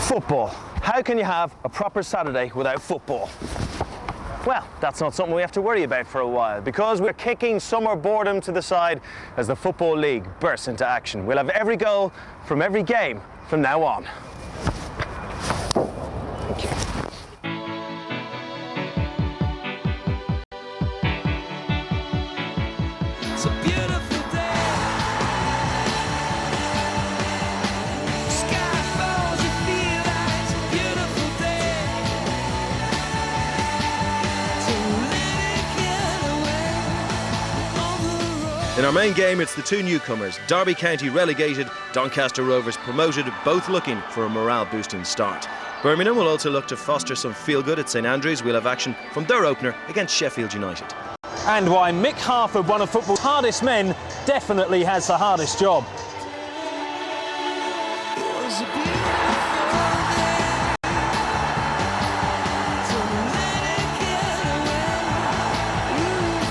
Football. How can you have a proper Saturday without football? Well, that's not something we have to worry about for a while, because we're kicking summer boredom to the side as the Football League bursts into action. We'll have every goal from every game from now on. Thank you. It's a beautiful day. Sky falls, you feel like it's a beautiful day. So let it get away on the road. In our main game, it's the two newcomers, Derby County relegated, Doncaster Rovers promoted, both looking for a morale-boosting start. Birmingham will also look to foster some feel-good at St Andrews. We'll have action from their opener against Sheffield United. And why Mick Harford, one of football's hardest men, definitely has the hardest job. It was a beautiful day. So let it get away. Beautiful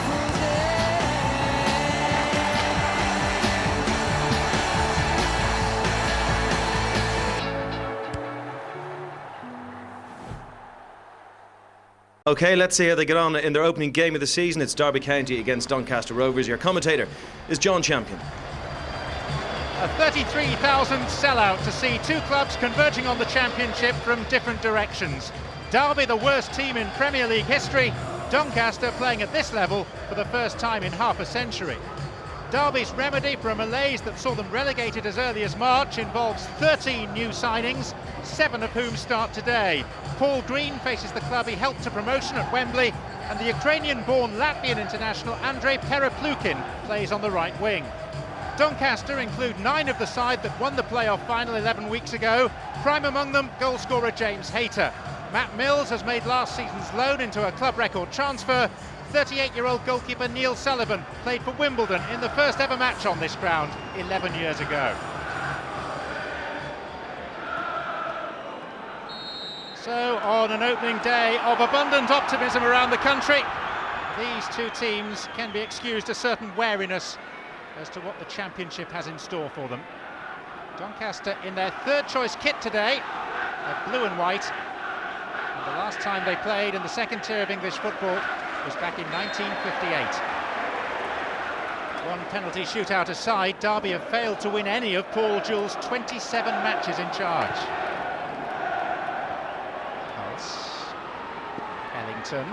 OK, let's see how they get on in their opening game of the season. It's Derby County against Doncaster Rovers. Your commentator is John Champion. A 33,000 sellout to see two clubs converging on the championship from different directions. Derby, the worst team in Premier League history. Doncaster playing at this level for the first time in half a century. Derby's remedy for a malaise that saw them relegated as early as March involves 13 new signings, 7 of whom start today. Paul Green faces the club he helped to promotion at Wembley, and the Ukrainian-born Latvian international Andrei Pereplukin plays on the right wing. Doncaster include 9 of the side that won the playoff final 11 weeks ago, prime among them goalscorer James Hayter. Matt Mills has made last season's loan into a club record transfer. 38-year-old goalkeeper Neil Sullivan played for Wimbledon in the first ever match on this ground 11 years ago. So, on an opening day of abundant optimism around the country, these two teams can be excused a certain wariness as to what the championship has in store for them. Doncaster in their third choice kit today, blue and white, and the last time they played in the second tier of English football was back in 1958. One penalty shootout aside, Derby have failed to win any of Paul Jewell's 27 matches in charge. Ellington.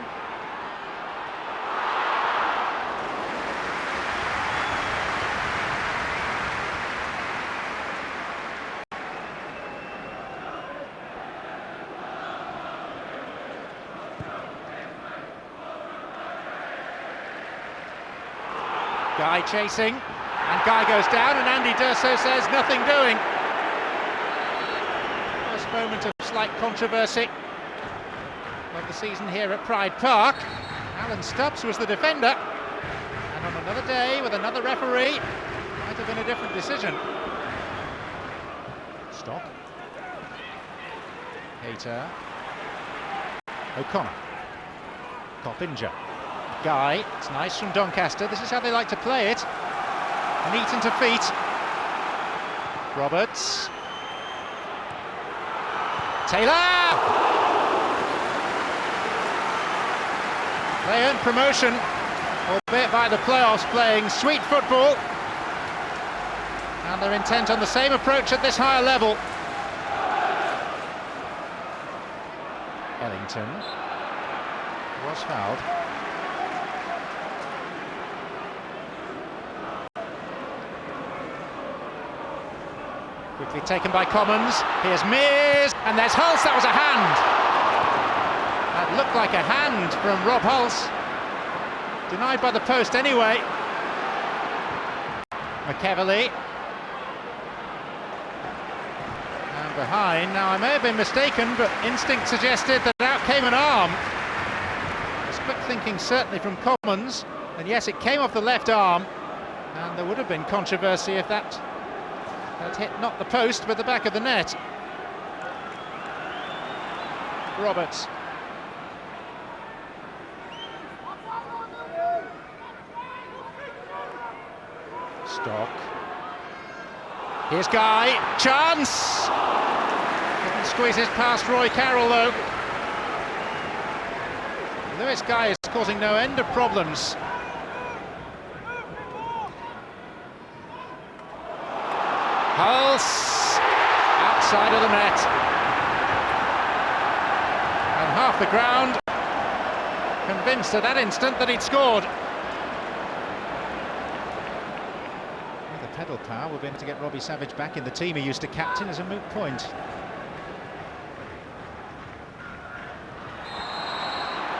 Guy chasing, and Guy goes down, and Andy D'Urso says nothing doing. First moment of slight controversy of the season here at Pride Park. Alan Stubbs was the defender, and on another day with another referee, might have been a different decision. Stock. Hayter. O'Connor. Coppinger. Guy, it's nice from Doncaster, this is how they like to play it. Neat into feet. Roberts. Taylor! They earned promotion, albeit by the playoffs, playing sweet football. And they're intent on the same approach at this higher level. Ellington was fouled. Quickly taken by Commons. Here's Mears, and there's Hulse. That was a hand. That looked like a hand from Rob Hulse. Denied by the post anyway. McEverley. And behind. Now, I may have been mistaken, but instinct suggested that out came an arm. It's quick thinking, certainly, from Commons. And yes, it came off the left arm. And there would have been controversy if that hit not the post, but the back of the net. Roberts. Stock. Here's Guy. Chance! Couldn't squeeze it past Roy Carroll though. Lewis Guy is causing no end of problems. Pulse outside of the net. And half the ground convinced at that instant that he'd scored. With the pedal power, we'll be able to get Robbie Savage back in the team he used to captain as a moot point.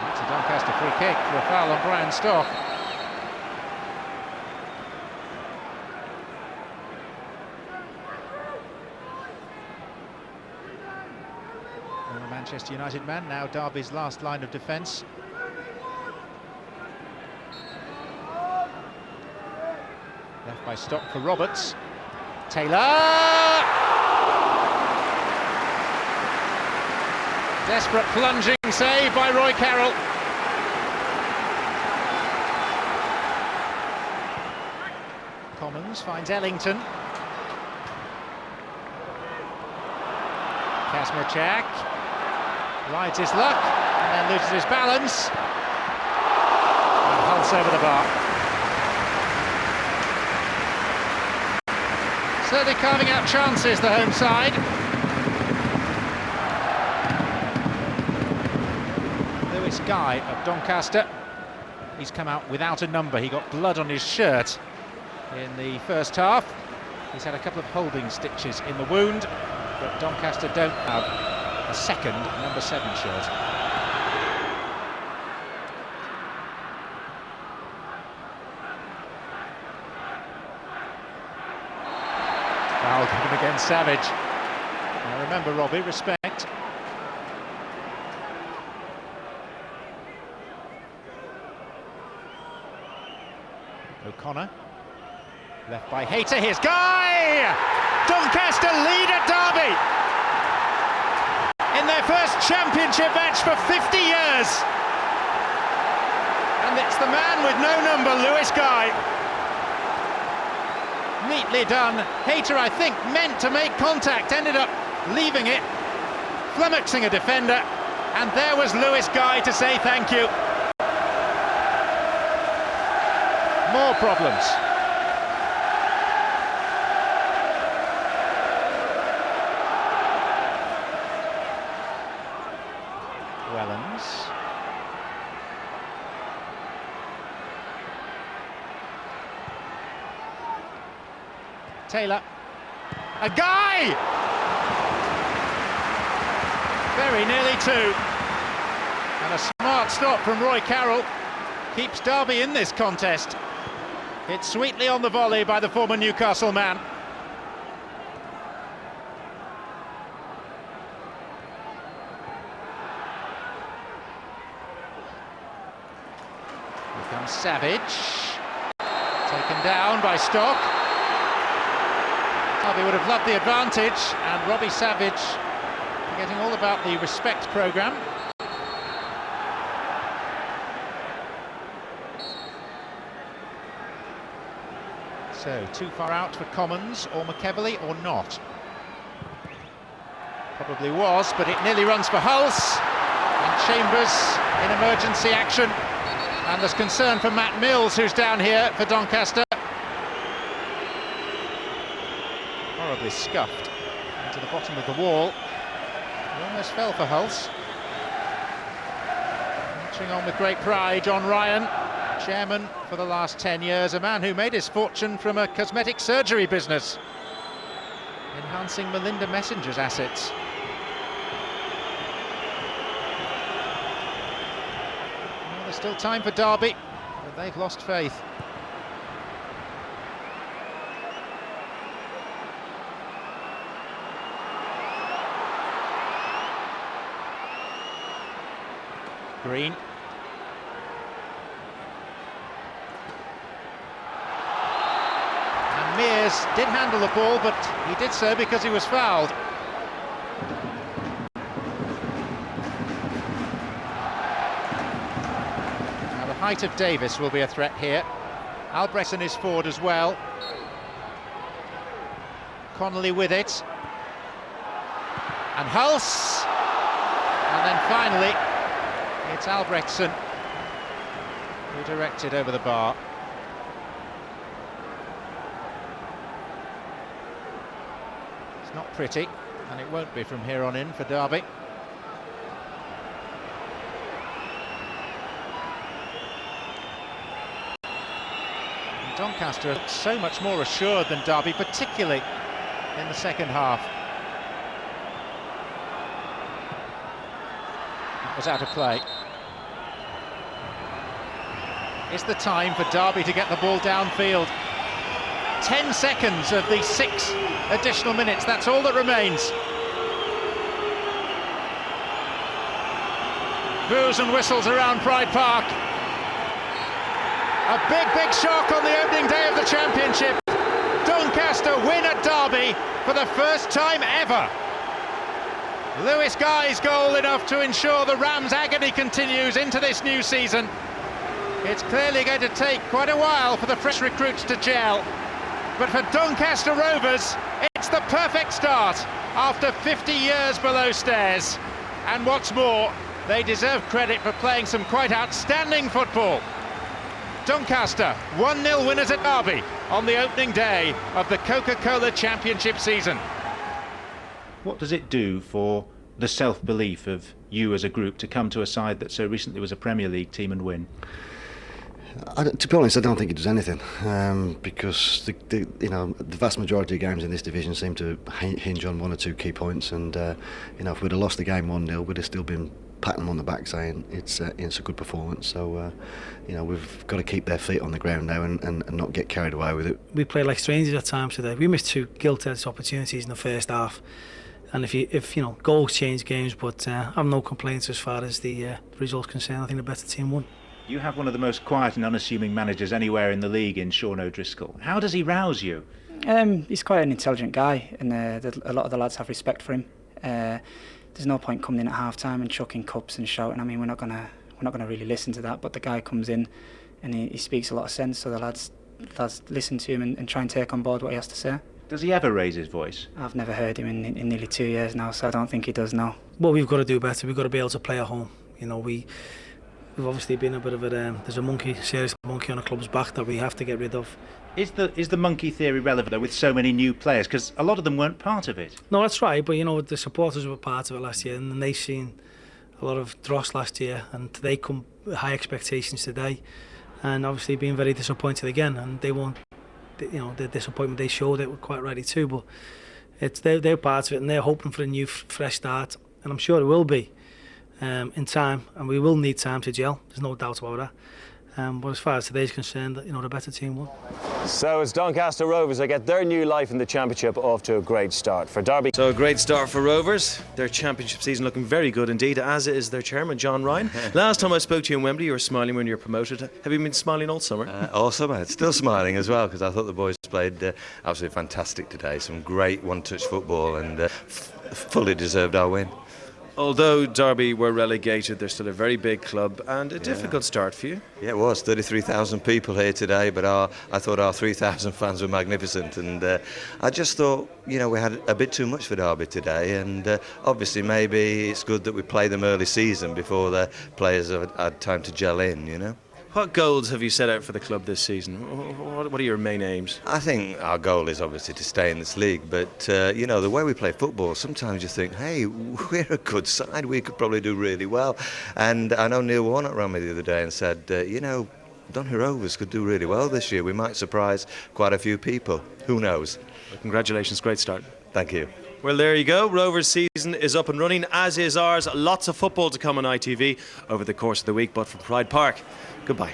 That's a Doncaster free kick for a foul on Brian Stock. A Manchester United man, now Derby's last line of defence. Left by Stock for Roberts. Taylor! Desperate plunging save by Roy Carroll. Commons finds Ellington. Kasmirchak rides his luck and then loses his balance. And Hulse over the bar. Certainly carving out chances, the home side. Lewis Guy of Doncaster. He's come out without a number. He got blood on his shirt in the first half. He's had a couple of holding stitches in the wound, but Doncaster don't have a second number 7 shirt. Foul given against Savage. Now remember, Robbie, respect. O'Connor. Left by Hayter, here's Guy! Doncaster lead at Derby! In their first championship match for 50 years! And it's the man with no number, Lewis Guy. Neatly done. Hayter, I think, meant to make contact, ended up leaving it, flummoxing a defender, and there was Lewis Guy to say thank you. More problems. Wellens. Taylor. A Guy! Very nearly 2. And a smart stop from Roy Carroll keeps Derby in this contest. Hit sweetly on the volley by the former Newcastle man. Here comes Savage. Taken down by Stock. Derby would have loved the advantage, and Robbie Savage forgetting all about the respect programme. So, too far out for Commons or McEverley or not? Probably was, but it nearly runs for Hulse. And Chambers in emergency action. And there's concern for Matt Mills, who's down here for Doncaster. Horribly scuffed into the bottom of the wall. He almost fell for Hulse. Marching on with great pride, John Ryan. Chairman for the last 10 years, a man who made his fortune from a cosmetic surgery business, enhancing Melinda Messenger's assets. Well, there's still time for Derby, but they've lost faith. Green. Mears did handle the ball, but he did so because he was fouled. Now the height of Davis will be a threat here. Albrechtsen is forward as well. Connolly with it. And Hulse. And then finally, it's Albrechtsson who directed over the bar. It's not pretty, and it won't be from here on in for Derby. And Doncaster are so much more assured than Derby, particularly in the second half. That was out of play. Is the time for Derby to get the ball downfield. 10 seconds of the 6 additional minutes, that's all that remains. Boos and whistles around Pride Park. A big shock on the opening day of the championship. Doncaster win at Derby for the first time ever. Lewis Guy's goal enough to ensure the Rams' agony continues into this new season. It's clearly going to take quite a while for the fresh recruits to gel. But for Doncaster Rovers, it's the perfect start after 50 years below stairs. And what's more, they deserve credit for playing some quite outstanding football. Doncaster 1-0 winners at Derby on the opening day of the Coca-Cola Championship season. What does it do for the self-belief of you as a group to come to a side that so recently was a Premier League team and win? To be honest, I don't think it does anything, because the vast majority of games in this division seem to hinge on one or two key points, and if we'd have lost the game 1-0, we'd have still been patting them on the back saying it's a good performance. So we've got to keep their feet on the ground now and not get carried away with it. We played like strangers at times today. We missed 2 gilt-edged opportunities in the first half, and if goals change games, but I have no complaints as far as the results concerned. I think the better team won. You have one of the most quiet and unassuming managers anywhere in the league in Sean O'Driscoll. How does he rouse you? He's quite an intelligent guy, and a lot of the lads have respect for him. There's no point coming in at half-time and chucking cups and shouting. I mean, we're not gonna really listen to that. But the guy comes in and he speaks a lot of sense, so the lads listen to him and try and take on board what he has to say. Does he ever raise his voice? I've never heard him in nearly 2 years now, so I don't think he does now. What we've got to do better, we've got to be able to play at home. We've obviously been a bit of there's a serious monkey on a club's back that we have to get rid of. Is the monkey theory relevant though with so many new players? Because a lot of them weren't part of it. No, that's right, but the supporters were part of it last year, and they've seen a lot of dross last year, and they come with high expectations today, and obviously being very disappointed again, and they won't, the disappointment they showed, it were quite rightly too, but they're part of it, and they're hoping for a new fresh start, and I'm sure it will be. In time, and we will need time to gel, there's no doubt about that. But as far as today's concerned, the better team won. So it's Doncaster Rovers that get their new life in the championship off to a great start. For Derby, So a great start for Rovers. Their championship season looking very good indeed, as is their chairman, John Ryan. Last time I spoke to you in Wembley, you were smiling when you were promoted. Have you been smiling all summer? All summer. Still smiling as well, because I thought the boys played absolutely fantastic today. Some great one-touch football, and fully deserved our win. Although Derby were relegated, they're still a very big club and a difficult start for you. Yeah, it was. 33,000 people here today, but I thought our 3,000 fans were magnificent, and I just thought, we had a bit too much for Derby today, and obviously maybe it's good that we play them early season before the players have had time to gel in, What goals have you set out for the club this season? What are your main aims? I think our goal is obviously to stay in this league, but the way we play football, sometimes you think, hey, we're a good side, we could probably do really well. And I know Neil Warnock rang me the other day and said, Doncaster Rovers could do really well this year. We might surprise quite a few people. Who knows? Well, congratulations, great start. Thank you. Well, there you go. Rovers' season is up and running, as is ours. Lots of football to come on ITV over the course of the week, but from Pride Park, goodbye.